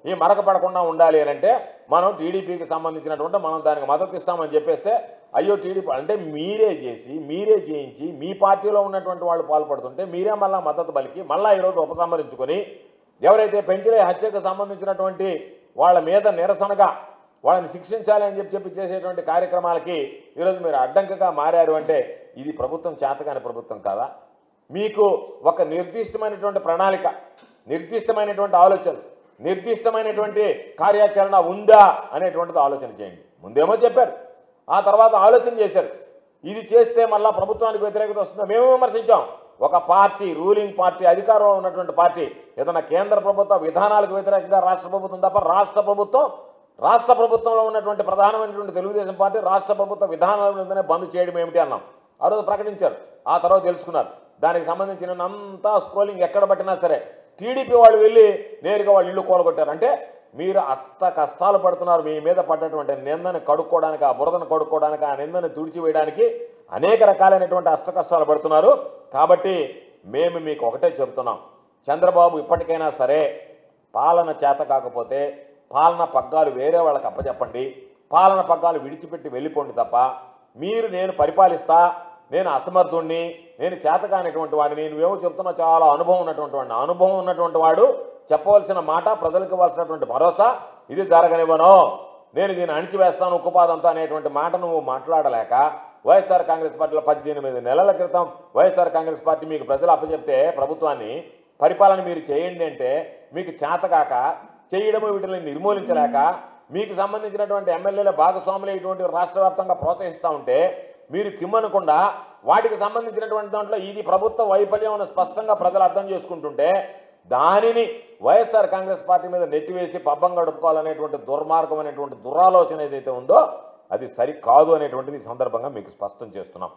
ఈ మరక పడకుండా ఉండాలి అని అంటే మనం టీడీపీకి సంబంధించినటువంటి మనం దానికి మద్దతు ఇస్తామని చెప్పేస్తే అయ్యో టీడీపీ అంటే మీరే చేసి మీరే చేయించి మీ పార్టీలో ఉన్నటువంటి వాళ్ళు పాల్పడుతుంటే మీరే మళ్ళీ మద్దతు పలికి మళ్ళీ ఈరోజు ఉపసంహరించుకొని ఎవరైతే పెంచలే హత్యకు సంబంధించినటువంటి వాళ్ళ మీద నిరసనగా వాళ్ళని శిక్షించాలి అని చెప్పి చేసేటువంటి కార్యక్రమాలకి ఈరోజు మీరు అడ్డంకిగా మారారు అంటే ఇది ప్రభుత్వం చేతకాని ప్రభుత్వం కాదా? మీకు ఒక నిర్దిష్టమైనటువంటి ప్రణాళిక, నిర్దిష్టమైనటువంటి ఆలోచన, నిర్దిష్టమైనటువంటి కార్యాచరణ ఉందా అనేటువంటిది ఆలోచన చేయండి. ముందేమో చెప్పారు, ఆ తర్వాత ఆలోచన చేశారు. ఇది చేస్తే మళ్ళా ప్రభుత్వానికి వ్యతిరేకత వస్తుందో మేము విమర్శించాం. ఒక పార్టీ, రూలింగ్ పార్టీ, అధికారంలో ఉన్నటువంటి పార్టీ ఏదైనా కేంద్ర ప్రభుత్వ విధానాలకు వ్యతిరేకంగా రాష్ట్ర ప్రభుత్వం తప్ప రాష్ట్ర ప్రభుత్వంలో ఉన్నటువంటి ప్రధానమైనటువంటి తెలుగుదేశం పార్టీ రాష్ట్ర ప్రభుత్వ విధానాల మీదనే బంద్ చేయడం ఏమిటి అన్నాం. ఆ రోజు ప్రకటించారు, ఆ తర్వాత తెలుసుకున్నారు. దానికి సంబంధించిన అంతా స్క్రోలింగ్ ఎక్కడ పట్టినా సరే టీడీపీ వాళ్ళు వెళ్ళి నేరుగా వాళ్ళు ఇల్లు కూలగొట్టారు. అంటే మీరు కష్టాలు పడుతున్నారు. మీ మీద పడ్డటువంటి నిందని కడుక్కోవడానికి, ఆ బురదను కడుక్కోవడానికి, ఆ నిందని తుడిచివేయడానికి అనేక రకాలైనటువంటి కష్టాలు పడుతున్నారు. కాబట్టి మేము మీకు ఒకటే చెబుతున్నాం, చంద్రబాబు ఇప్పటికైనా సరే పాలన చేత కాకపోతే పాలన పగ్గాలు వేరే వాళ్ళకి అప్పచెప్పండి, పాలన పగ్గాలు విడిచిపెట్టి వెళ్ళిపోండి తప్ప మీరు నేను పరిపాలిస్తా, నేను అసమర్థుణ్ణి, నేను చేతకానటువంటి వాడిని, నువ్వేమో చెప్తున్నా చాలా అనుభవం ఉన్నటువంటి వాడిని, అనుభవం ఉన్నటువంటి వాడు చెప్పవలసిన మాట, ప్రజలకు ఇవ్వాల్సినటువంటి భరోసా, ఇది జరగనివ్వను, నేను దీన్ని అణిచివేస్తాను ఉక్కుపాదంతో అనేటువంటి మాట నువ్వు మాట్లాడలేక వైఎస్ఆర్ కాంగ్రెస్ పార్టీలో 18 నెలల క్రితం వైఎస్ఆర్ కాంగ్రెస్ పార్టీ మీకు ప్రజలు అప్పచెప్తే ప్రభుత్వాన్ని పరిపాలన మీరు చేయండి అంటే మీకు చేతకాక చేయడము, వీటిని నిర్మూలించలేక మీకు సంబంధించినటువంటి ఎమ్మెల్యేల భాగస్వాములు ఇటువంటి రాష్ట్ర వ్యాప్తంగా ప్రోత్సహిస్తూ ఉంటే మీరు కిమ్మనకుండా వాటికి సంబంధించినటువంటి దాంట్లో ఇది ప్రభుత్వ వైఫల్యం అని స్పష్టంగా ప్రజలు అర్థం చేసుకుంటుంటే దానిని వైఎస్ఆర్ కాంగ్రెస్ పార్టీ మీద నెట్టివేసి పబ్బం గడుపుకోవాలనేటువంటి దుర్మార్గం అనేటువంటి దురాలోచన ఏదైతే ఉందో అది సరికాదు అనేటువంటిది ఈ సందర్భంగా మీకు స్పష్టం చేస్తున్నాం.